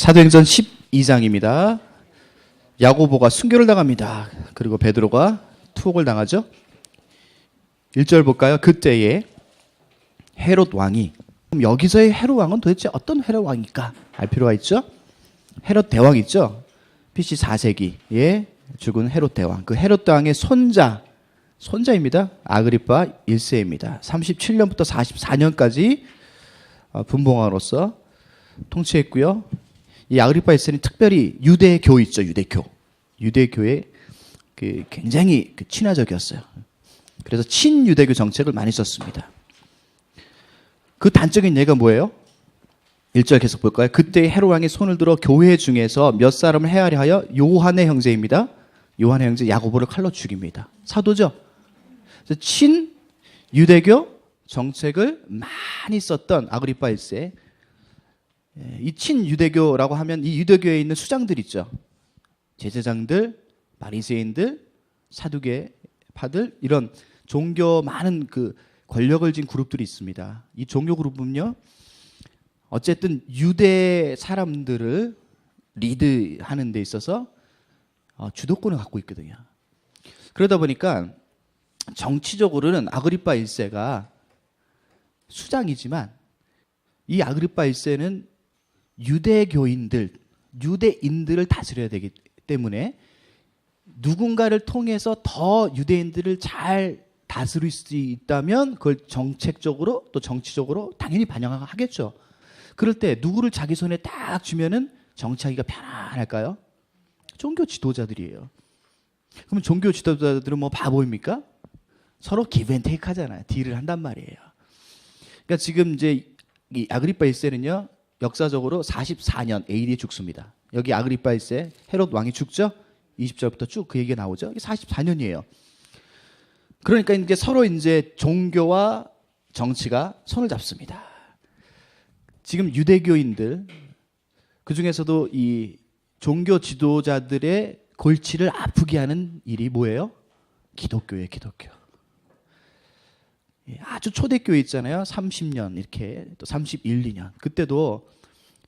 사도행전 12장입니다. 야고보가 순교를 당합니다. 그리고 베드로가 투옥을 당하죠. 1절 볼까요? 그때에 헤롯 왕이, 그럼 여기서의 헤롯 왕은 도대체 어떤 헤롯 왕일까 알 필요가 있죠. 헤롯 대왕 있죠. BC 4세기에 죽은 헤롯 대왕. 그 헤롯 대왕의 손자입니다. 아그리파 1세입니다. 37년부터 44년까지 분봉왕으로서 통치했고요. 이 아그리파 1세는 특별히 유대교 있죠. 유대교에 굉장히 친화적이었어요. 그래서 친유대교 정책을 많이 썼습니다. 그 단적인 예가 뭐예요? 1절 계속 볼까요? 그때 헤롯 왕이 손을 들어 교회 중에서 몇 사람을 헤아려 하여 요한의 형제입니다. 요한의 형제 야고보를 칼로 죽입니다. 사도죠. 그래서 친유대교 정책을 많이 썼던 아그리파 1세. 이 친유대교라고 하면 이 유대교에 있는 수장들 있죠. 제사장들, 바리새인들, 사두개파들, 이런 종교 많은 그 권력을 쥔 그룹들이 있습니다. 이 종교 그룹은요, 어쨌든 유대 사람들을 리드하는 데 있어서 주도권을 갖고 있거든요. 그러다 보니까 정치적으로는 아그리파 1세가 수장이지만 이 아그리파 1세는 유대인들을 다스려야 되기 때문에 누군가를 통해서 더 유대인들을 잘 다스릴 수 있다면 그걸 정책적으로 또 정치적으로 당연히 반영하겠죠. 그럴 때 누구를 자기 손에 딱 주면은 정치하기가 편안할까요? 종교 지도자들이에요. 그러면 종교 지도자들은 뭐 바보입니까? 서로 기브 앤 테이크 하잖아요. 딜을 한단 말이에요. 그러니까 지금 이제 이 아그리파 1세는요, 역사적으로 44년 AD에 죽습니다. 여기 아그리파 1세 헤롯 왕이 죽죠? 20절부터 쭉 그 얘기가 나오죠. 이게 44년이에요. 그러니까 이제 서로 이제 종교와 정치가 손을 잡습니다. 지금 유대교인들, 그 중에서도 이 종교 지도자들의 골치를 아프게 하는 일이 뭐예요? 기독교예요, 기독교. 아주 초대교회 있잖아요. 30년 이렇게 또 31, 2년. 그때도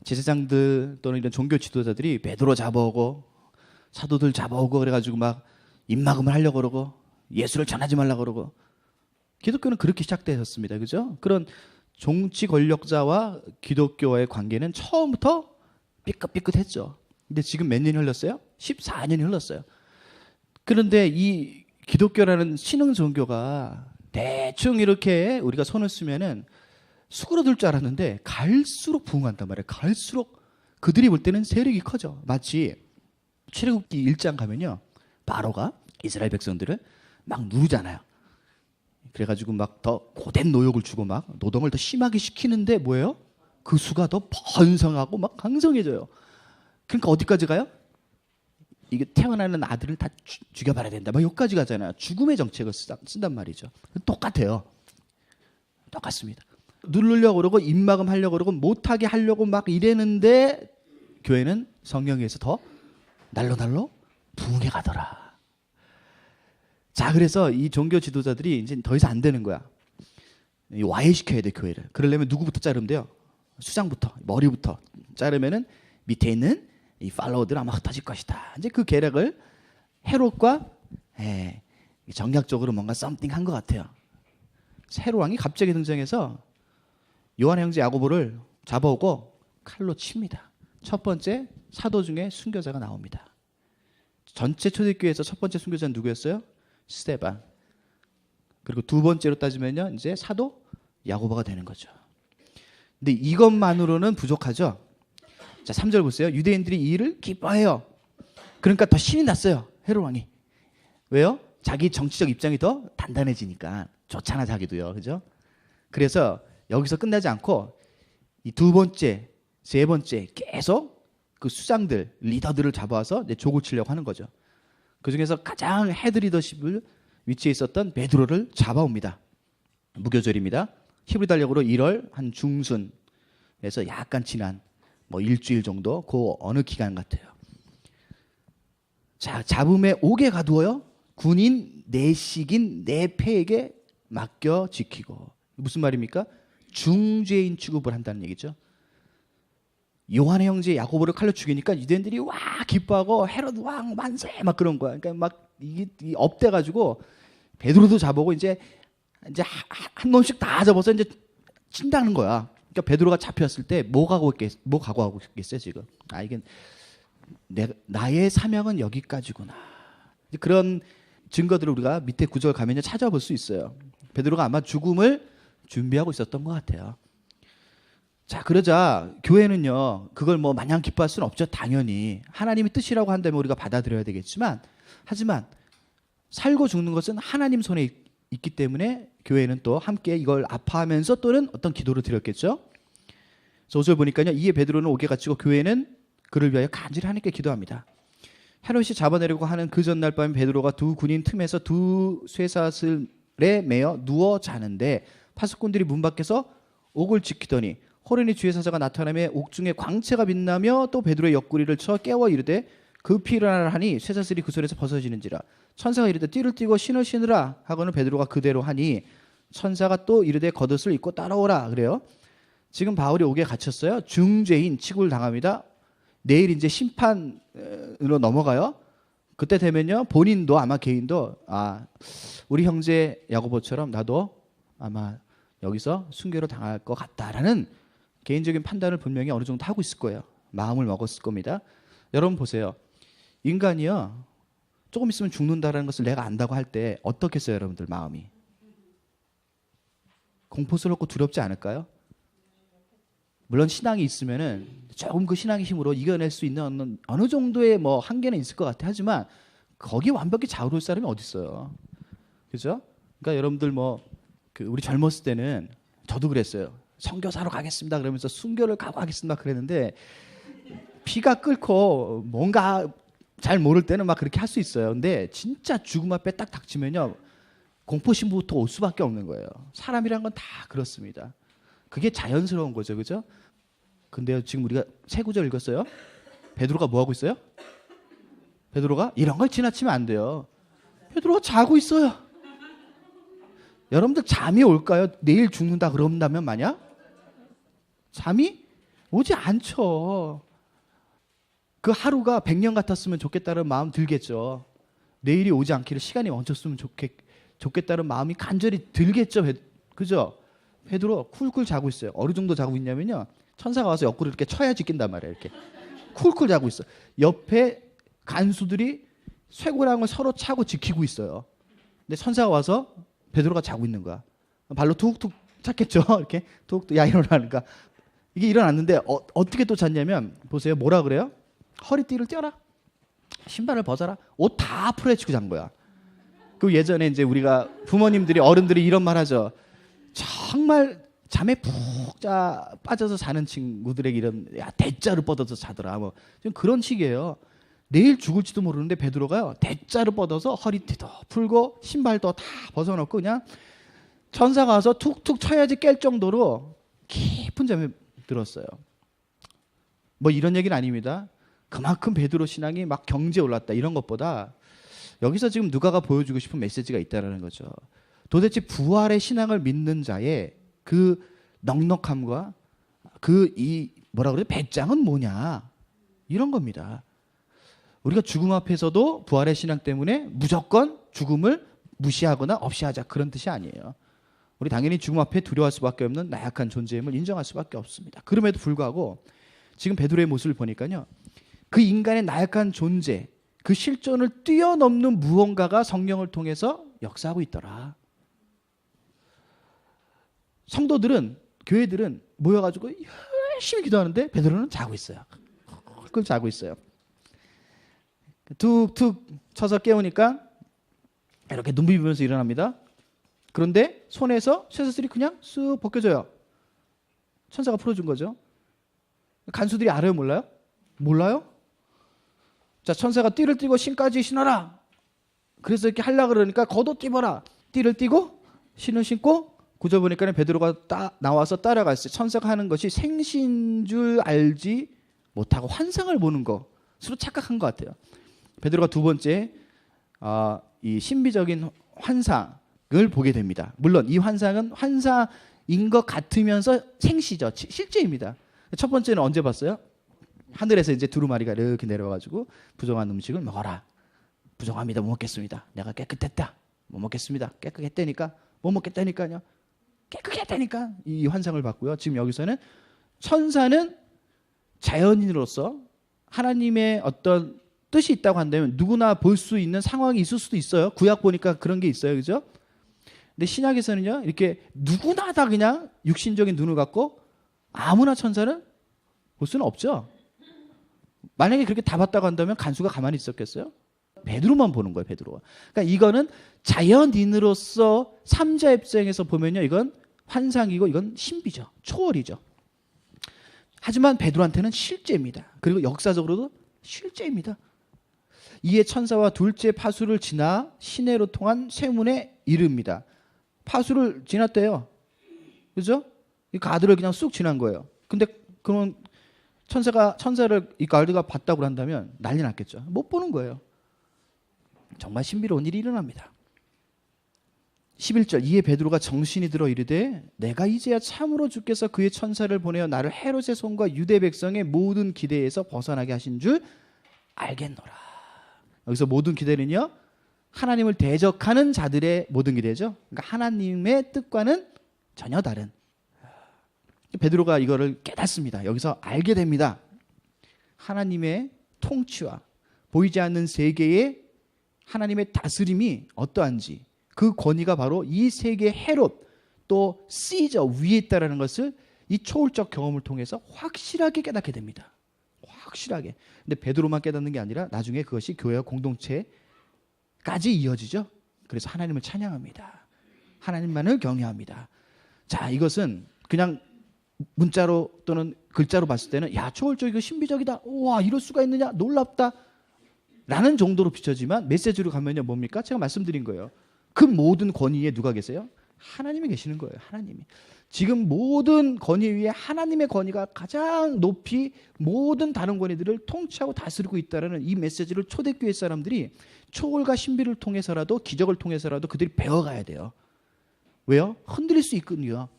제사장들 또는 이런 종교 지도자들이 베드로 잡아오고 사도들 잡아오고 그래가지고 막 입막음을 하려고 그러고 예수를 전하지 말라고 그러고. 기독교는 그렇게 시작되었습니다. 그죠? 그런 정치 권력자와 기독교와의 관계는 처음부터 삐끗삐끗했죠. 근데 지금 몇 년이 흘렀어요? 14년이 흘렀어요. 그런데 이 기독교라는 신흥 종교가 대충 이렇게 우리가 손을 쓰면은 수그러들 줄 알았는데 갈수록 부흥한단 말이에요. 갈수록 그들이 볼 때는 세력이 커져. 마치 출애굽기 1장 가면요, 바로가 이스라엘 백성들을 막 누르잖아요. 그래가지고 막 더 고된 노역을 주고 막 노동을 더 심하게 시키는데 뭐예요? 그 수가 더 번성하고 막 강성해져요. 그러니까 어디까지 가요? 이게 태어나는 아들을 다 죽여봐야 된다. 막 여기까지 가잖아요. 죽음의 정책을 쓴단 말이죠. 똑같아요. 똑같습니다. 누르려고 그러고 입막음 하려고 그러고 못하게 하려고 막 이랬는데 교회는 성령에 의해서 더 날로 부흥해 가더라. 자, 그래서 이 종교 지도자들이 이제 더 이상 안 되는 거야. 와해시켜야 돼, 교회를. 그러려면 누구부터 자르면 돼요? 수장부터, 머리부터 자르면은 밑에 있는 이 팔로워들 아마 흩어질 것이다. 이제 그 계략을 헤롯과 정략적으로 뭔가 썸띵 한 것 같아요. 헤롯 왕이 갑자기 등장해서 요한 형제 야고보를 잡아오고 칼로 칩니다. 첫 번째 사도 중에 순교자가 나옵니다. 전체 초대교회에서 첫 번째 순교자는 누구였어요? 스데반. 그리고 두 번째로 따지면요, 이제 사도 야고보가 되는 거죠. 근데 이것만으로는 부족하죠. 자, 3절 보세요. 유대인들이 이 일을 기뻐해요. 그러니까 더 신이 났어요, 헤롯 왕이. 왜요? 자기 정치적 입장이 더 단단해지니까. 좋잖아, 자기도요. 그죠? 그래서 여기서 끝나지 않고 이 두 번째, 세 번째 계속 그 수장들, 리더들을 잡아와서 이제 족을 치려고 하는 거죠. 그 중에서 가장 헤드 리더십을 위치에 있었던 베드로를 잡아옵니다. 무교절입니다. 히브리 달력으로 1월 한 중순에서 약간 지난 뭐 일주일 정도, 그 어느 기간 같아요. 자, 잡음에 옥에 가두어요. 군인 내식인 내 패에게 맡겨 지키고. 무슨 말입니까? 중죄인 취급을 한다는 얘기죠. 요한의 형제 야고보를 칼로 죽이니까 유대인들이 와 기뻐하고 헤롯 왕 만세 막 그런 거야. 그러니까 막 이게 업돼 가지고 베드로도 잡아오고 이제 한 놈씩 다 잡아서 이제 친다는 거야. 그러니까 베드로가 잡혔을 때 뭐 각오하고 있겠어요 지금? 아 이게 나의 사명은 여기까지구나. 그런 증거들을 우리가 밑에 구절 가면 찾아볼 수 있어요. 베드로가 아마 죽음을 준비하고 있었던 것 같아요. 자, 그러자 교회는요, 그걸 뭐 마냥 기뻐할 수는 없죠. 당연히 하나님의 뜻이라고 한다면 우리가 받아들여야 되겠지만, 하지만 살고 죽는 것은 하나님 손에 있기 때문에 교회는 또 함께 이걸 아파하면서 또는 어떤 기도를 드렸겠죠. 그래서 5절 보니까요, 이에 베드로는 옥에 갇히고 교회는 그를 위하여 간절히 하나님께 기도합니다. 헤롯이 잡아내려고 하는 그 전날 밤에 베드로가 두 군인 틈에서 두 쇠사슬에 매어 누워 자는데 파수꾼들이 문 밖에서 옥을 지키더니 호련히 주의 사자가 나타나며 옥중에 광채가 빛나며 또 베드로의 옆구리를 쳐 깨워 이르되 급히 일어나라 하니 쇠사슬이 그 손에서 벗어지는지라. 천사가 이르되 띠를 띠고 신을 신으라 하고는 베드로가 그대로 하니 천사가 또 이르되 겉옷을 입고 따라오라 그래요. 지금 바울이 옥에 갇혔어요. 중죄인 취급을 당합니다. 내일 이제 심판으로 넘어가요. 그때 되면요 본인도 아마 개인도 우리 형제 야고보처럼 나도 아마 여기서 순교로 당할 것 같다라는 개인적인 판단을 분명히 어느 정도 하고 있을 거예요. 마음을 먹었을 겁니다. 여러분 보세요. 인간이요 조금 있으면 죽는다라는 것을 내가 안다고 할 때 어떻겠어요 여러분들 마음이? 공포스럽고 두렵지 않을까요? 물론 신앙이 있으면은 조금 그 신앙의 힘으로 이겨낼 수 있는 어느 정도의 뭐 한계는 있을 것 같아. 하지만 거기 완벽히 좌우를 사람이 어디 있어요? 그죠? 그러니까 여러분들 우리 젊었을 때는 저도 그랬어요. 선교사로 가겠습니다 그러면서 순교를 각오하겠습니다 그랬는데 피가 끓고 뭔가 잘 모를 때는 막 그렇게 할 수 있어요. 근데 진짜 죽음 앞에 딱 닥치면요 공포심부터 올 수밖에 없는 거예요. 사람이란 건 다 그렇습니다. 그게 자연스러운 거죠, 그죠? 근데요 지금 우리가 세 구절 읽었어요. 베드로가 뭐 하고 있어요? 베드로가 이런 걸 지나치면 안 돼요. 베드로가 자고 있어요. 여러분들 잠이 올까요? 내일 죽는다 그런다면 만약? 잠이 오지 않죠. 그 하루가 100년 같았으면 좋겠다는 마음 들겠죠. 내일이 오지 않기를 시간이 멈췄으면 좋겠다는 마음이 간절히 들겠죠. 그죠? 베드로 쿨쿨 자고 있어요. 어느 정도 자고 있냐면요. 천사가 와서 옆구리를 이렇게 쳐야지 낀단 말이에요. 이렇게 쿨쿨 자고 있어. 옆에 간수들이 쇠고랑을 서로 차고 지키고 있어요. 근데 천사가 와서 베드로가 자고 있는 거야. 발로 툭툭 찼겠죠. 이렇게 툭툭 야 일어나니까 이게 일어났는데 어떻게 또 잤냐면 보세요. 뭐라 그래요? 허리띠를 떼어라. 신발을 벗어라. 옷 다 풀어헤치고 잔 거야. 그 예전에 이제 우리가 부모님들이 어른들이 이런 말 하죠. 정말 잠에 푹 빠져서 자는 친구들에게 이런 대자로 뻗어서 자더라. 뭐 좀 그런 식이에요. 내일 죽을지도 모르는데 베드로가요 대자로 뻗어서 허리띠도 풀고 신발도 다 벗어놓고 그냥 천사가 와서 툭툭 쳐야지 깰 정도로 깊은 잠에 들었어요. 뭐 이런 얘기는 아닙니다. 그만큼 베드로 신앙이 막 경지에 올랐다 이런 것보다 여기서 지금 누가가 보여주고 싶은 메시지가 있다는 거죠. 도대체 부활의 신앙을 믿는 자의 그 넉넉함과 뭐라 그래? 배짱은 뭐냐? 이런 겁니다. 우리가 죽음 앞에서도 부활의 신앙 때문에 무조건 죽음을 무시하거나 없이 하자 그런 뜻이 아니에요. 우리 당연히 죽음 앞에 두려워할 수밖에 없는 나약한 존재임을 인정할 수밖에 없습니다. 그럼에도 불구하고 지금 베드로의 모습을 보니까요. 그 인간의 나약한 존재, 그 실존을 뛰어넘는 무언가가 성령을 통해서 역사하고 있더라. 성도들은 교회들은 모여가지고 열심히 기도하는데 베드로는 자고 있어요. 그걸 자고 있어요. 툭툭 쳐서 깨우니까 이렇게 눈 비비면서 일어납니다. 그런데 손에서 쇠사슬이 그냥 쓱 벗겨져요. 천사가 풀어준 거죠. 간수들이 알아요, 몰라요? 몰라요? 자, 천사가 띠를 띠고 신까지 신어라. 그래서 이렇게 하려고 그러니까 겉옷 입어라. 띠를 띠고 신을 신고 구절 보니까 베드로가 나와서 따라갔어요. 천사가 하는 것이 생시인 줄 알지 못하고 환상을 보는 것으로 착각한 것 같아요. 베드로가 두 번째 이 신비적인 환상을 보게 됩니다. 물론 이 환상은 환상인 것 같으면서 생시죠. 실제입니다. 첫 번째는 언제 봤어요? 하늘에서 이제 두루마리가 이렇게 내려와가지고 부정한 음식을 먹어라. 부정합니다. 못 먹겠습니다. 내가 깨끗했다. 못 먹겠습니다. 깨끗했다니까. 못 먹겠다니까요. 깨끗했다니까. 이 환상을 받고요. 지금 여기서는 천사는 자연인으로서 하나님의 어떤 뜻이 있다고 한다면 누구나 볼 수 있는 상황이 있을 수도 있어요. 구약 보니까 그런 게 있어요. 그죠? 근데 신약에서는요. 이렇게 누구나 다 그냥 육신적인 눈을 갖고 아무나 천사는 볼 수는 없죠. 만약에 그렇게 다 봤다고 한다면 간수가 가만히 있었겠어요? 베드로만 보는 거예요. 베드로가. 그러니까 이거는 자연인으로서 삼자 입장에서 보면요. 이건 환상이고 이건 신비죠. 초월이죠. 하지만 베드로한테는 실제입니다. 그리고 역사적으로도 실제입니다. 이에 천사와 둘째 파수를 지나 시내로 통한 쇠문에 이릅니다. 파수를 지났대요. 그죠? 이 가드를 그냥 쑥 지난 거예요. 근데 그러면 천사를 이 가드가 봤다고 한다면 난리 났겠죠. 못 보는 거예요. 정말 신비로운 일이 일어납니다. 11절 이에 베드로가 정신이 들어 이르되 내가 이제야 참으로 주께서 그의 천사를 보내어 나를 헤롯의 손과 유대 백성의 모든 기대에서 벗어나게 하신 줄 알겠노라. 여기서 모든 기대는요. 하나님을 대적하는 자들의 모든 기대죠. 그러니까 하나님의 뜻과는 전혀 다른. 베드로가 이거를 깨닫습니다. 여기서 알게 됩니다. 하나님의 통치와 보이지 않는 세계의 하나님의 다스림이 어떠한지 그 권위가 바로 이 세계의 헤롯 또 시저 위에 있다는 것을 이 초월적 경험을 통해서 확실하게 깨닫게 됩니다. 확실하게. 근데 베드로만 깨닫는 게 아니라 나중에 그것이 교회와 공동체까지 이어지죠. 그래서 하나님을 찬양합니다. 하나님만을 경외합니다. 자, 이것은 그냥 문자로 또는 글자로 봤을 때는 야, 초월적이고 신비적이다. 와, 이럴 수가 있느냐? 놀랍다. 라는 정도로 비춰지만 메시지로 가면요 뭡니까? 제가 말씀드린 거예요. 그 모든 권위에 누가 계세요? 하나님이 계시는 거예요. 하나님이. 지금 모든 권위 위에 하나님의 권위가 가장 높이 모든 다른 권위들을 통치하고 다스리고 있다는 이 메시지를 초대교회 사람들이 초월과 신비를 통해서라도 기적을 통해서라도 그들이 배워가야 돼요. 왜요? 흔들릴 수 있거든요.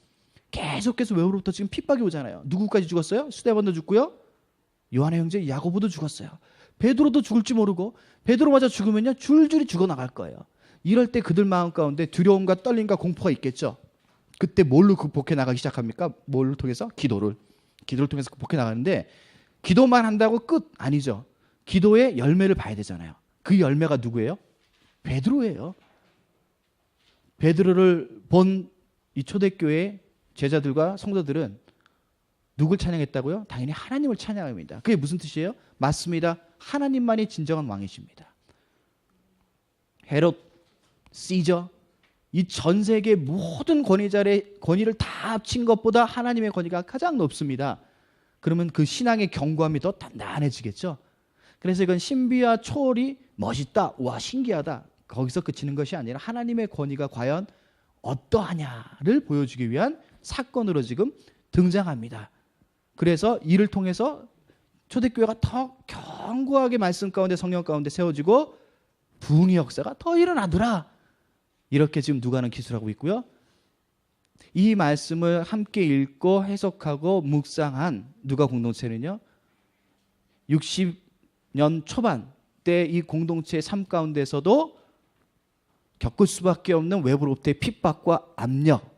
계속해서 외로부터 지금 핍박이 오잖아요. 누구까지 죽었어요? 스데반도 죽고요. 요한의 형제 야고보도 죽었어요. 베드로도 죽을지 모르고 베드로마저 죽으면요 줄줄이 죽어나갈 거예요. 이럴 때 그들 마음 가운데 두려움과 떨림과 공포가 있겠죠. 그때 뭘로 극복해 나가기 시작합니까? 뭘로 통해서? 기도를 통해서 극복해 나가는데 기도만 한다고 끝 아니죠. 기도의 열매를 봐야 되잖아요. 그 열매가 누구예요? 베드로예요. 베드로를 본 이 초대교회 제자들과 성도들은 누굴 찬양했다고요? 당연히 하나님을 찬양합니다. 그게 무슨 뜻이에요? 맞습니다. 하나님만이 진정한 왕이십니다. 헤롯, 시저, 이 전 세계 모든 권위를 다 합친 것보다 하나님의 권위가 가장 높습니다. 그러면 그 신앙의 견고함이 더 단단해지겠죠. 그래서 이건 신비와 초월이 멋있다, 와 신기하다 거기서 그치는 것이 아니라 하나님의 권위가 과연 어떠하냐를 보여주기 위한 사건으로 지금 등장합니다. 그래서 이를 통해서 초대교회가 더 견고하게 말씀 가운데 성령 가운데 세워지고 부흥의 역사가 더 일어나더라. 이렇게 지금 누가는 기술하고 있고요. 이 말씀을 함께 읽고 해석하고 묵상한 누가 공동체는요. 60년 초반 때 이 공동체의 삶 가운데서도 겪을 수밖에 없는 외부로부터의 핍박과 압력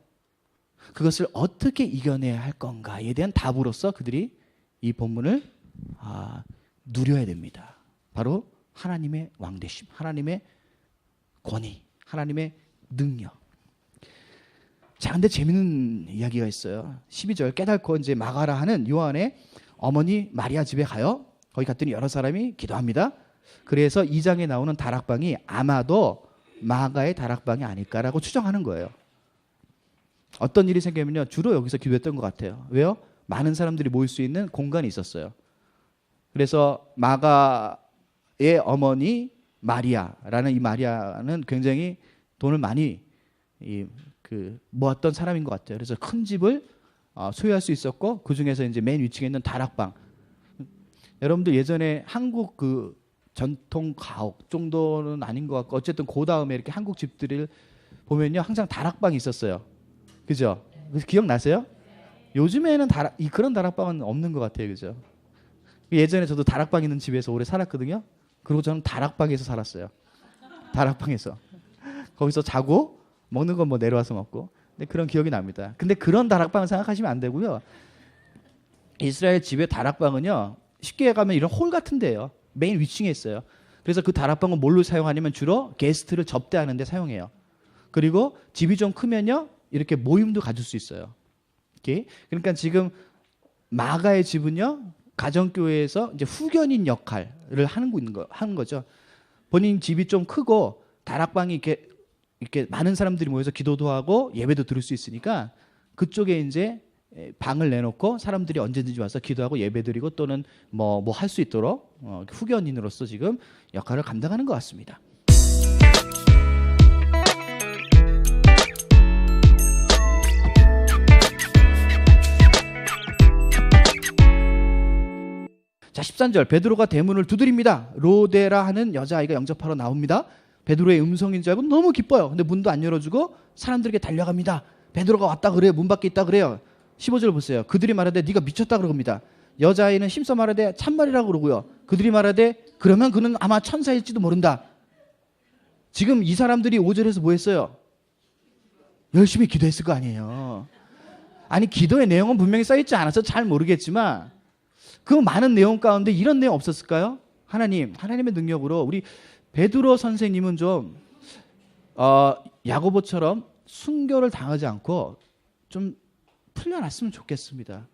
그것을 어떻게 이겨내야 할 건가에 대한 답으로서 그들이 이 본문을 누려야 됩니다. 바로 하나님의 왕되심, 하나님의 권위, 하나님의 능력. 자, 근데 재밌는 이야기가 있어요. 12절 깨닫고 이제 마가라 하는 요한의 어머니 마리아 집에 가요. 거기 갔더니 여러 사람이 기도합니다. 그래서 2장에 나오는 다락방이 아마도 마가의 다락방이 아닐까라고 추정하는 거예요. 어떤 일이 생기면요 주로 여기서 기도했던 것 같아요. 왜요? 많은 사람들이 모일 수 있는 공간이 있었어요. 그래서 마가의 어머니 마리아라는 이 마리아는 굉장히 돈을 많이 모았던 사람인 것 같아요. 그래서 큰 집을 소유할 수 있었고 그 중에서 이제 맨 위층에 있는 다락방. 여러분들 예전에 한국 그 전통 가옥 정도는 아닌 것 같고 어쨌든 그 다음에 이렇게 한국 집들을 보면요 항상 다락방이 있었어요. 그죠? 기억나세요? 요즘에는 그런 다락방은 없는 것 같아요. 그죠? 예전에 저도 다락방 있는 집에서 오래 살았거든요. 그리고 저는 다락방에서 살았어요. 다락방에서. 거기서 자고 먹는 건 뭐 내려와서 먹고. 근데 그런 기억이 납니다. 근데 그런 다락방을 생각하시면 안 되고요. 이스라엘 집의 다락방은요. 쉽게 가면 이런 홀 같은 데예요. 메인 위층에 있어요. 그래서 그 다락방은 뭘로 사용하냐면 주로 게스트를 접대하는 데 사용해요. 그리고 집이 좀 크면요. 이렇게 모임도 가질 수 있어요. 이렇게. 그러니까 지금 마가의 집은요. 가정교회에서 이제 후견인 역할을 하는 거죠. 본인 집이 좀 크고 다락방이 이렇게 많은 사람들이 모여서 기도도 하고 예배도 들을 수 있으니까 그쪽에 이제 방을 내놓고 사람들이 언제든지 와서 기도하고 예배드리고 또는 뭐 할 수 있도록 후견인으로서 지금 역할을 감당하는 것 같습니다. 자, 13절 베드로가 대문을 두드립니다. 로데라 하는 여자아이가 영접하러 나옵니다. 베드로의 음성인 줄 알고 너무 기뻐요. 근데 문도 안 열어주고 사람들에게 달려갑니다. 베드로가 왔다 그래요. 문 밖에 있다 그래요. 15절 보세요. 그들이 말하되 네가 미쳤다 그럽니다. 여자아이는 힘써 말하되 참말이라고 그러고요. 그들이 말하되 그러면 그는 아마 천사일지도 모른다. 지금 이 사람들이 5절에서 뭐 했어요? 열심히 기도했을 거 아니에요. 아니 기도의 내용은 분명히 써있지 않아서 잘 모르겠지만 그 많은 내용 가운데 이런 내용 없었을까요? 하나님의 능력으로 우리 베드로 선생님은 좀 야고보처럼 순교를 당하지 않고 좀 풀려났으면 좋겠습니다.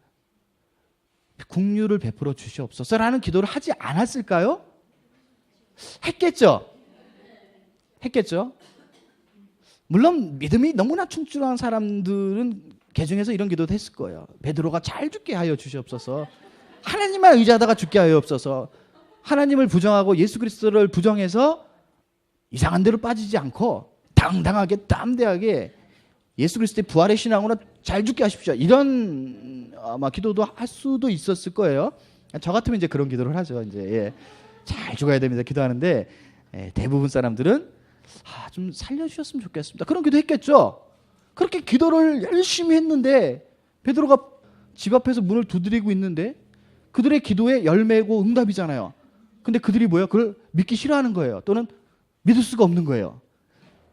국류를 베풀어 주시옵소서라는 기도를 하지 않았을까요? 했겠죠. 물론 믿음이 너무나 충출한 사람들은 개중에서 이런 기도도 했을 거예요. 베드로가 잘 죽게 하여 주시옵소서. 하나님만 의지하다가 죽게 하여 없어서 하나님을 부정하고 예수 그리스도를 부정해서 이상한 데로 빠지지 않고 당당하게 담대하게 예수 그리스도의 부활의 신앙으로 잘 죽게 하십시오. 이런 아마 기도도 할 수도 있었을 거예요. 저 같으면 이제 그런 기도를 하죠. 이제 잘 죽어야 됩니다. 기도하는데 대부분 사람들은 좀 살려주셨으면 좋겠습니다. 그런 기도 했겠죠. 그렇게 기도를 열심히 했는데 베드로가 집 앞에서 문을 두드리고 있는데 그들의 기도에 열매고 응답이잖아요. 근데 그들이 뭐예요? 그걸 믿기 싫어하는 거예요. 또는 믿을 수가 없는 거예요.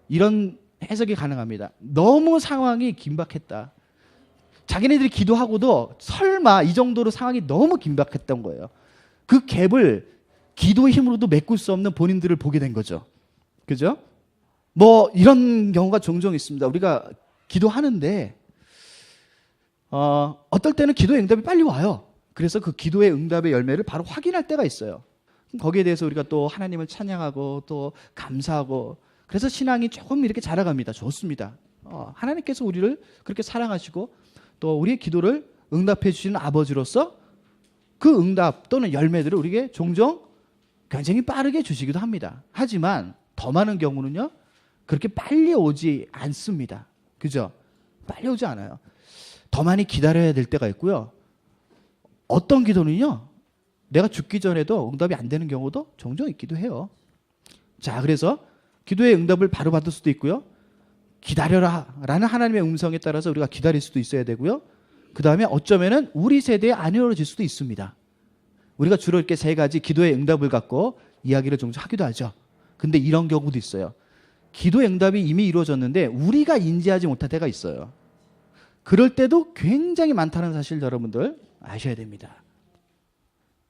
이런 해석이 가능합니다. 너무 상황이 긴박했다. 자기네들이 기도하고도 설마 이 정도로 상황이 너무 긴박했던 거예요. 그 갭을 기도의 힘으로도 메꿀 수 없는 본인들을 보게 된 거죠. 그죠? 뭐 이런 경우가 종종 있습니다. 우리가 기도하는데 어떨 때는 기도의 응답이 빨리 와요. 그래서 그 기도의 응답의 열매를 바로 확인할 때가 있어요. 거기에 대해서 우리가 또 하나님을 찬양하고 또 감사하고 그래서 신앙이 조금 이렇게 자라갑니다. 좋습니다. 하나님께서 우리를 그렇게 사랑하시고 또 우리의 기도를 응답해 주시는 아버지로서 그 응답 또는 열매들을 우리에게 종종 굉장히 빠르게 주시기도 합니다. 하지만 더 많은 경우는요. 그렇게 빨리 오지 않습니다. 그죠? 빨리 오지 않아요. 더 많이 기다려야 될 때가 있고요. 어떤 기도는요. 내가 죽기 전에도 응답이 안 되는 경우도 종종 있기도 해요. 자, 그래서 기도의 응답을 바로 받을 수도 있고요. 기다려라 라는 하나님의 음성에 따라서 우리가 기다릴 수도 있어야 되고요. 그 다음에 어쩌면은 우리 세대에 안 이루어질 수도 있습니다. 우리가 주로 이렇게 세 가지 기도의 응답을 갖고 이야기를 종종 하기도 하죠. 근데 이런 경우도 있어요. 기도의 응답이 이미 이루어졌는데 우리가 인지하지 못할 때가 있어요. 그럴 때도 굉장히 많다는 사실 여러분들 아셔야 됩니다.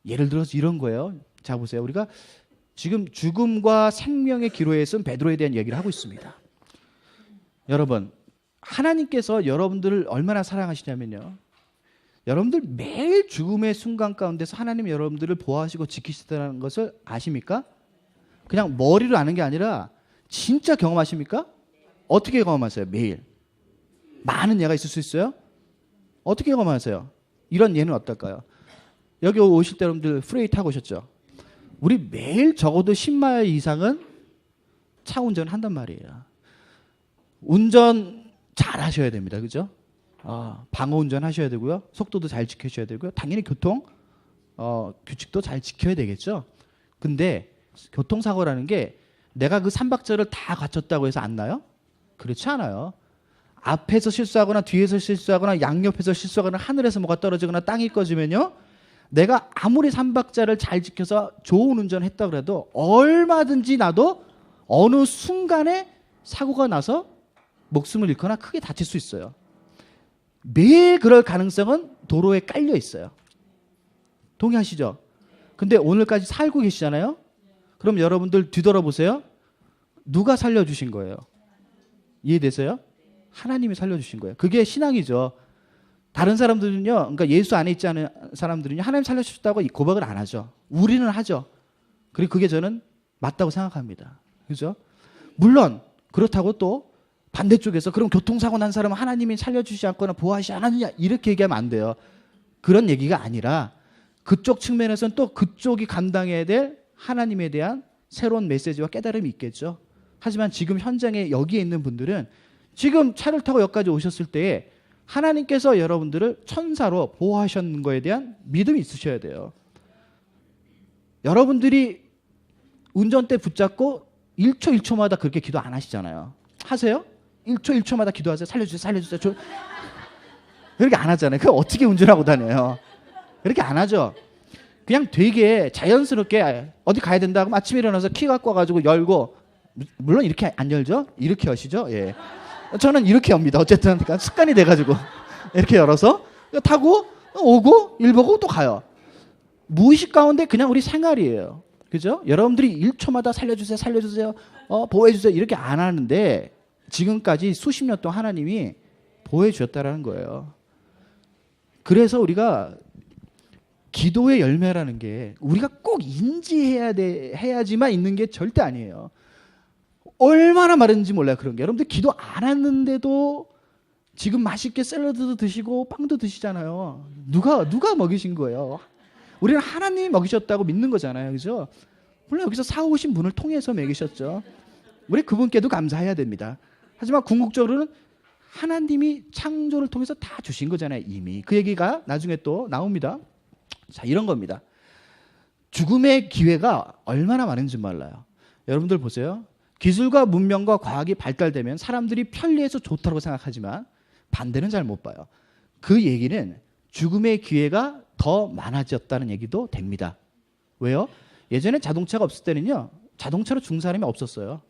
예를 들어서 이런 거예요. 자 보세요. 우리가 지금 죽음과 생명의 기로에 쓴 베드로에 대한 얘기를 하고 있습니다. 여러분, 하나님께서 여러분들을 얼마나 사랑하시냐면요. 여러분들 매일 죽음의 순간 가운데서 하나님 여러분들을 보호하시고 지키시다는 것을 아십니까? 그냥 머리로 아는 게 아니라 진짜 경험하십니까? 어떻게 경험하세요? 매일. 많은 예가 있을 수 있어요? 어떻게 경험하세요? 이런 예는 어떨까요? 여기 오실 때 여러분들 프레이 타고 오셨죠? 우리 매일 적어도 10마일 이상은 차 운전을 한단 말이에요. 운전 잘 하셔야 됩니다. 그죠? 방어 운전 하셔야 되고요. 속도도 잘 지켜셔야 되고요. 당연히 교통 규칙도 잘 지켜야 되겠죠. 근데 교통사고라는 게 내가 그 삼박자를 다 갖췄다고 해서 안 나요? 그렇지 않아요. 앞에서 실수하거나 뒤에서 실수하거나 양옆에서 실수하거나 하늘에서 뭐가 떨어지거나 땅이 꺼지면요. 내가 아무리 삼박자를 잘 지켜서 좋은 운전을 했다 그래도 얼마든지 나도 어느 순간에 사고가 나서 목숨을 잃거나 크게 다칠 수 있어요. 매일 그럴 가능성은 도로에 깔려 있어요. 동의하시죠? 근데 오늘까지 살고 계시잖아요. 그럼 여러분들 뒤돌아보세요. 누가 살려주신 거예요? 이해되세요? 하나님이 살려주신 거예요. 그게 신앙이죠. 다른 사람들은요, 그러니까 예수 안에 있지 않은 사람들은요, 하나님 살려주셨다고 고백을 안 하죠. 우리는 하죠. 그리고 그게 저는 맞다고 생각합니다. 그죠? 물론 그렇다고 또 반대쪽에서 그럼 교통사고 난 사람은 하나님이 살려주시지 않거나 보호하시지 않았느냐 이렇게 얘기하면 안 돼요. 그런 얘기가 아니라 그쪽 측면에서는 또 그쪽이 감당해야 될 하나님에 대한 새로운 메시지와 깨달음이 있겠죠. 하지만 지금 현장에 여기에 있는 분들은 지금 차를 타고 여기까지 오셨을 때에 하나님께서 여러분들을 천사로 보호하셨는 거에 대한 믿음이 있으셔야 돼요. 여러분들이 운전대 붙잡고 1초 1초마다 그렇게 기도 안 하시잖아요. 하세요? 1초 1초마다 기도하세요. 살려주세요. 살려주세요. 그렇게 안 하잖아요. 그걸 어떻게 운전하고 다녀요? 그렇게 안 하죠. 그냥 되게 자연스럽게 어디 가야 된다고 아침에 일어나서 키 갖고 와가지고 열고, 물론 이렇게 안 열죠? 이렇게 여시죠? 예. 저는 이렇게 엽니다. 어쨌든 그러니까 습관이 돼가지고 이렇게 열어서 타고 오고 일 보고 또 가요. 무의식 가운데 그냥 우리 생활이에요. 그죠? 여러분들이 1초마다 살려주세요, 살려주세요, 보호해주세요 이렇게 안 하는데 지금까지 수십 년 동안 하나님이 보호해 주셨다라는 거예요. 그래서 우리가 기도의 열매라는 게 우리가 꼭 해야지만 있는 게 절대 아니에요. 얼마나 마른지 몰라요. 그런 게. 여러분들 기도 안 했는데도 지금 맛있게 샐러드도 드시고 빵도 드시잖아요. 누가 먹이신 거예요? 우리는 하나님이 먹이셨다고 믿는 거잖아요. 그죠? 물론 여기서 사오신 분을 통해서 먹이셨죠. 우리 그분께도 감사해야 됩니다. 하지만 궁극적으로는 하나님이 창조를 통해서 다 주신 거잖아요. 이미. 그 얘기가 나중에 또 나옵니다. 자, 이런 겁니다. 죽음의 기회가 얼마나 많은지 몰라요. 여러분들 보세요. 기술과 문명과 과학이 발달되면 사람들이 편리해서 좋다고 생각하지만 반대는 잘 못 봐요. 그 얘기는 죽음의 기회가 더 많아졌다는 얘기도 됩니다. 왜요? 예전에 자동차가 없을 때는요, 자동차로 죽은 사람이 없었어요.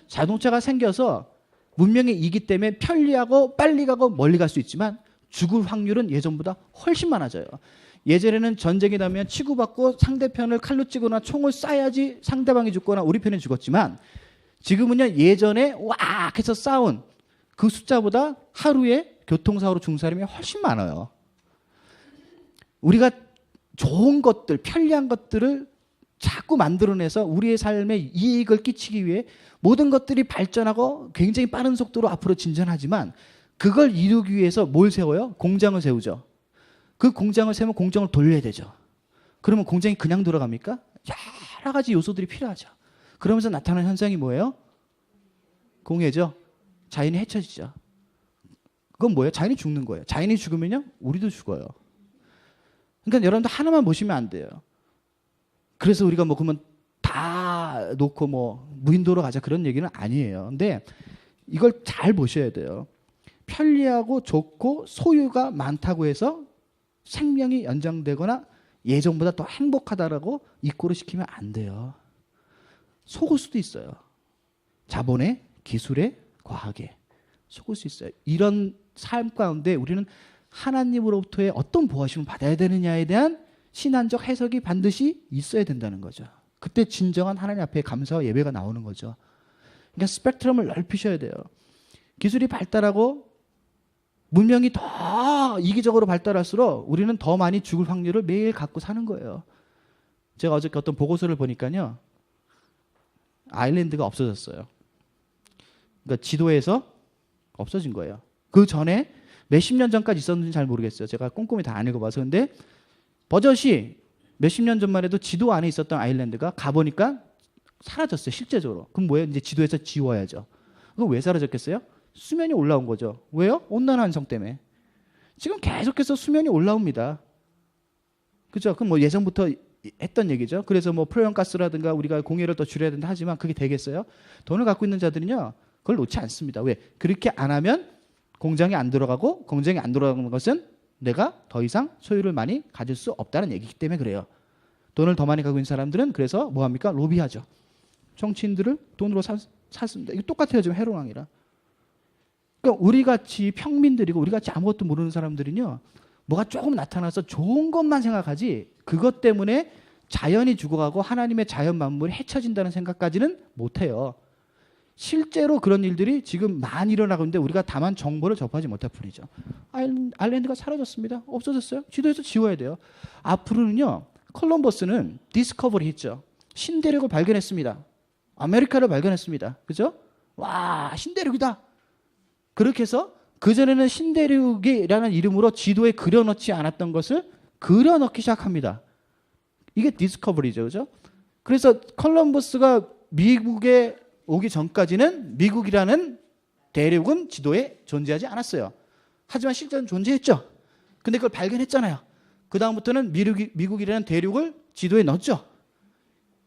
자동차가 생겨서 문명이 이기 때문에 편리하고 빨리 가고 멀리 갈 수 있지만 죽을 확률은 예전보다 훨씬 많아져요. 예전에는 전쟁이 나면 치고받고 상대편을 칼로 찌거나 총을 쏴야지 상대방이 죽거나 우리 편이 죽었지만 지금은요, 예전에 와악 해서 싸운 그 숫자보다 하루에 교통사고로 죽은 사람이 훨씬 많아요. 우리가 좋은 것들, 편리한 것들을 자꾸 만들어내서 우리의 삶에 이익을 끼치기 위해 모든 것들이 발전하고 굉장히 빠른 속도로 앞으로 진전하지만 그걸 이루기 위해서 뭘 세워요? 공장을 세우죠. 그 공장을 세우면 공장을 돌려야 되죠. 그러면 공장이 그냥 돌아갑니까? 여러 가지 요소들이 필요하죠. 그러면서 나타나는 현상이 뭐예요? 공해죠. 자연이 해쳐지죠. 그건 뭐예요? 자연이 죽는 거예요. 자연이 죽으면요, 우리도 죽어요. 그러니까 여러분들 하나만 보시면 안 돼요. 그래서 우리가 뭐 그러면 다 놓고 뭐 무인도로 가자 그런 얘기는 아니에요. 근데 이걸 잘 보셔야 돼요. 편리하고 좋고 소유가 많다고 해서 생명이 연장되거나 예전보다 더 행복하다라고 이꼬를 시키면 안 돼요. 속을 수도 있어요. 자본에, 기술에, 과학에 속을 수 있어요. 이런 삶 가운데 우리는 하나님으로부터의 어떤 보호하심을 받아야 되느냐에 대한 신앙적 해석이 반드시 있어야 된다는 거죠. 그때 진정한 하나님 앞에 감사와 예배가 나오는 거죠. 그러니까 스펙트럼을 넓히셔야 돼요. 기술이 발달하고 문명이 더 이기적으로 발달할수록 우리는 더 많이 죽을 확률을 매일 갖고 사는 거예요. 제가 어저께 어떤 보고서를 보니까요, 아일랜드가 없어졌어요. 그러니까 지도에서 없어진 거예요. 그 전에 몇십 년 전까지 있었는지 잘 모르겠어요. 제가 꼼꼼히 다 안 읽어봐서. 근데 버젓이 몇십 년 전만 해도 지도 안에 있었던 아일랜드가 가보니까 사라졌어요. 실제적으로. 그럼 뭐예요? 이제 지도에서 지워야죠. 그럼 왜 사라졌겠어요? 수면이 올라온 거죠. 왜요? 온난화 현상 때문에. 지금 계속해서 수면이 올라옵니다. 그죠? 그럼 뭐 예전부터 했던 얘기죠. 그래서 뭐 프로연가스라든가 우리가 공해를 더 줄여야 된다 하지만 그게 되겠어요? 돈을 갖고 있는 자들은요, 그걸 놓지 않습니다. 왜? 그렇게 안 하면 공장이 안 들어가고, 공장이 안 들어가는 것은 내가 더 이상 소유를 많이 가질 수 없다는 얘기이기 때문에 그래요. 돈을 더 많이 가지고 있는 사람들은 그래서 뭐 합니까? 로비하죠. 정치인들을 돈으로 샀습니다. 이거 똑같아요. 지금 헤롯왕이랑. 그러니까 우리같이 평민들이고 우리같이 아무것도 모르는 사람들은요. 뭐가 조금 나타나서 좋은 것만 생각하지 그것 때문에 자연이 죽어가고 하나님의 자연 만물이 해쳐진다는 생각까지는 못해요. 실제로 그런 일들이 지금 많이 일어나고 있는데 우리가 다만 정보를 접하지 못할 뿐이죠. 아일랜드가 사라졌습니다. 없어졌어요. 지도에서 지워야 돼요. 앞으로는요. 콜럼버스는 디스커버리 했죠. 신대륙을 발견했습니다. 아메리카를 발견했습니다. 그죠? 와, 신대륙이다. 그렇게 해서 그전에는 신대륙이라는 이름으로 지도에 그려넣지 않았던 것을 그려넣기 시작합니다. 이게 디스커버리죠. 그죠? 그래서 콜럼버스가 미국에 오기 전까지는 미국이라는 대륙은 지도에 존재하지 않았어요. 하지만 실제는 존재했죠. 근데 그걸 발견했잖아요. 그 다음부터는 미국이라는 대륙을 지도에 넣었죠.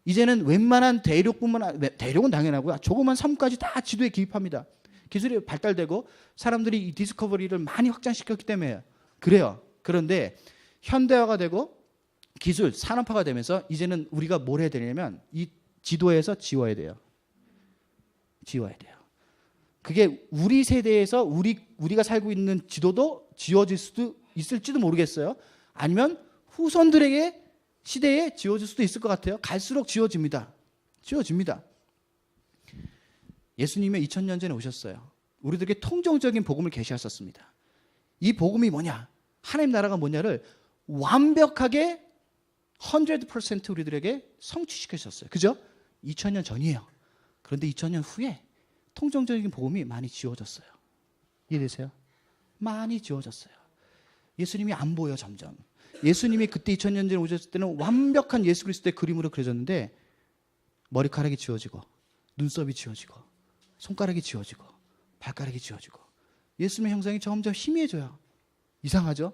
이제는 웬만한 대륙은 당연하고요. 조그만 섬까지 다 지도에 기입합니다. 기술이 발달되고 사람들이 이 디스커버리를 많이 확장시켰기 때문에 그래요. 그런데 현대화가 되고 기술, 산업화가 되면서 이제는 우리가 뭘 해야 되냐면 이 지도에서 지워야 돼요. 지워야 돼요. 그게 우리 세대에서 우리가 살고 있는 지도도 지워질 수도 있을지도 모르겠어요. 아니면 후손들에게 시대에 지워질 수도 있을 것 같아요. 갈수록 지워집니다. 지워집니다. 예수님이 2000년 전에 오셨어요. 우리들에게 통정적인 복음을 계시하셨습니다. 이 복음이 뭐냐? 하나님 나라가 뭐냐를 완벽하게 100% 우리들에게 성취시키셨어요. 그죠? 2000년 전이에요. 그런데 2000년 후에 통정적인 복음이 많이 지워졌어요. 이해되세요? 많이 지워졌어요. 예수님이 안 보여 점점. 예수님이 그때 2000년 전에 오셨을 때는 완벽한 예수 그리스도의 그림으로 그려졌는데 머리카락이 지워지고 눈썹이 지워지고 손가락이 지워지고 발가락이 지워지고 예수님의 형상이 점점 희미해져요. 이상하죠?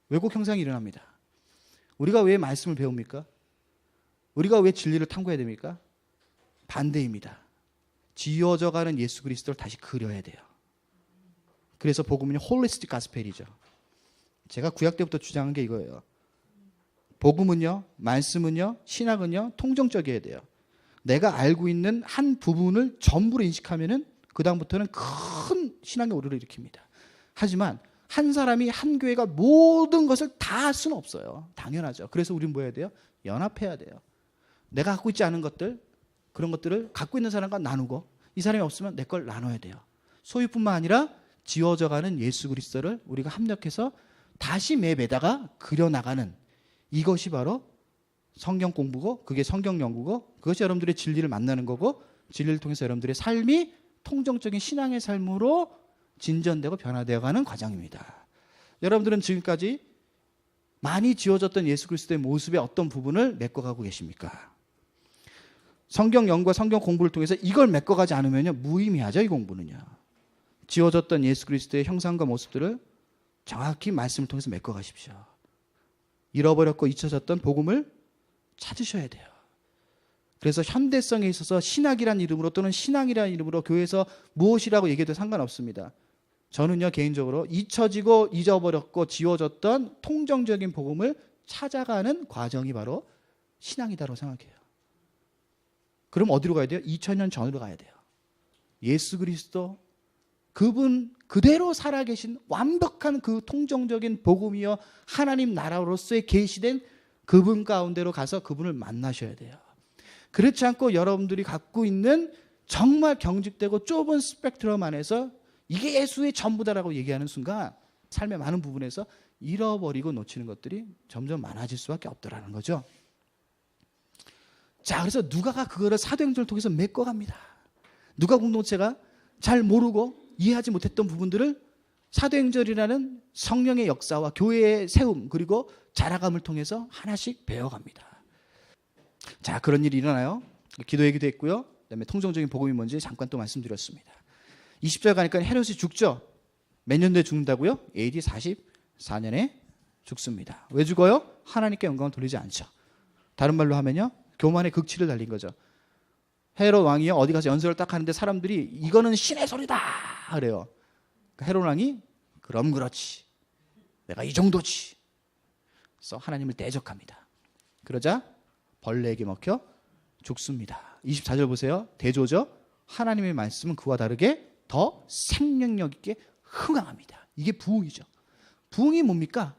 왜곡 형상이 일어납니다. 우리가 왜 말씀을 배웁니까? 우리가 왜 진리를 탐구해야 됩니까? 반대입니다. 지워져가는 예수 그리스도를 다시 그려야 돼요. 그래서 복음은 홀리스틱 가스펠이죠. 제가 구약 때부터 주장한 게 이거예요. 복음은요, 말씀은요, 신학은요, 통정적이어야 돼요. 내가 알고 있는 한 부분을 전부로 인식하면은 그 다음부터는 큰 신앙의 오류를 일으킵니다. 하지만 한 사람이 한 교회가 모든 것을 다 할 수는 없어요. 당연하죠. 그래서 우리는 뭐 해야 돼요? 연합해야 돼요. 내가 갖고 있지 않은 것들, 그런 것들을 갖고 있는 사람과 나누고 이 사람이 없으면 내 걸 나눠야 돼요. 소유뿐만 아니라 지워져가는 예수 그리스도를 우리가 합력해서 다시 매매다가 그려나가는 이것이 바로 성경 공부고 그게 성경 연구고 그것이 여러분들의 진리를 만나는 거고 진리를 통해서 여러분들의 삶이 통정적인 신앙의 삶으로 진전되고 변화되어가는 과정입니다. 여러분들은 지금까지 많이 지워졌던 예수 그리스도의 모습의 어떤 부분을 메꿔가고 계십니까? 성경 연구와 성경 공부를 통해서 이걸 메꿔가지 않으면요 무의미하죠. 이 공부는요. 지워졌던 예수 그리스도의 형상과 모습들을 정확히 말씀을 통해서 메꿔가십시오. 잃어버렸고 잊혀졌던 복음을 찾으셔야 돼요. 그래서 현대성에 있어서 신학이라는 이름으로 또는 신앙이라는 이름으로 교회에서 무엇이라고 얘기해도 상관없습니다. 저는요 개인적으로 잊혀지고 잊어버렸고 지워졌던 통정적인 복음을 찾아가는 과정이 바로 신앙이다라고 생각해요. 그럼 어디로 가야 돼요? 2000년 전으로 가야 돼요. 예수 그리스도 그분 그대로 살아계신 완벽한 그 통정적인 복음이요 하나님 나라로서의 계시된 그분 가운데로 가서 그분을 만나셔야 돼요. 그렇지 않고 여러분들이 갖고 있는 정말 경직되고 좁은 스펙트럼 안에서 이게 예수의 전부다라고 얘기하는 순간 삶의 많은 부분에서 잃어버리고 놓치는 것들이 점점 많아질 수밖에 없더라는 거죠. 자, 그래서 누가가 그거를 사도행전을 통해서 메꿔갑니다. 누가 공동체가 잘 모르고 이해하지 못했던 부분들을 사도행전이라는 성령의 역사와 교회의 세움 그리고 자라감을 통해서 하나씩 배워갑니다. 자, 그런 일이 일어나요. 기도 얘기도 했고요. 그다음에 통정적인 복음이 뭔지 잠깐 또 말씀드렸습니다. 20절 가니까 헤롯이 죽죠. 몇 년도에 죽는다고요? AD 44년에 죽습니다. 왜 죽어요? 하나님께 영광을 돌리지 않죠. 다른 말로 하면요. 교만의 극치를 달린 거죠. 헤롯 왕이요 어디 가서 연설을 딱 하는데 사람들이 이거는 신의 소리다 그래요. 헤롯 왕이 그럼 그렇지. 내가 이 정도지. 그래서 하나님을 대적합니다. 그러자 벌레에게 먹혀 죽습니다. 24절 보세요. 대조죠. 하나님의 말씀은 그와 다르게 더 생명력 있게 흥황합니다. 이게 부흥이죠. 부흥이 뭡니까?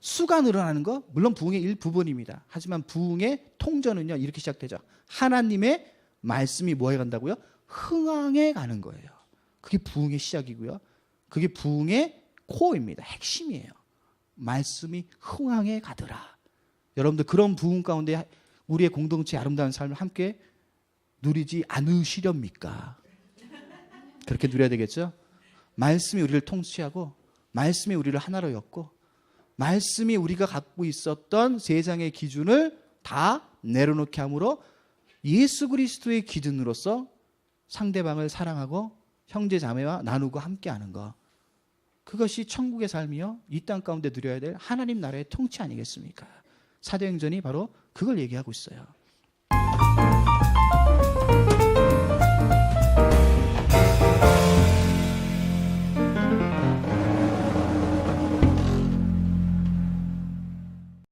수가 늘어나는 거, 물론 부흥의 일부분입니다. 하지만 부흥의 통전은요, 이렇게 시작되죠. 하나님의 말씀이 뭐해 간다고요? 흥황해 가는 거예요. 그게 부흥의 시작이고요. 그게 부흥의 코어입니다. 핵심이에요. 말씀이 흥황해 가더라. 여러분들 그런 부흥 가운데 우리의 공동체의 아름다운 삶을 함께 누리지 않으시렵니까? 그렇게 누려야 되겠죠? 말씀이 우리를 통치하고 말씀이 우리를 하나로 엮고 말씀이 우리가 갖고 있었던 세상의 기준을 다 내려놓게 함으로 예수 그리스도의 기준으로서 상대방을 사랑하고 형제 자매와 나누고 함께하는 것, 그것이 천국의 삶이요 이 땅 가운데 누려야 될 하나님 나라의 통치 아니겠습니까? 사도행전이 바로 그걸 얘기하고 있어요.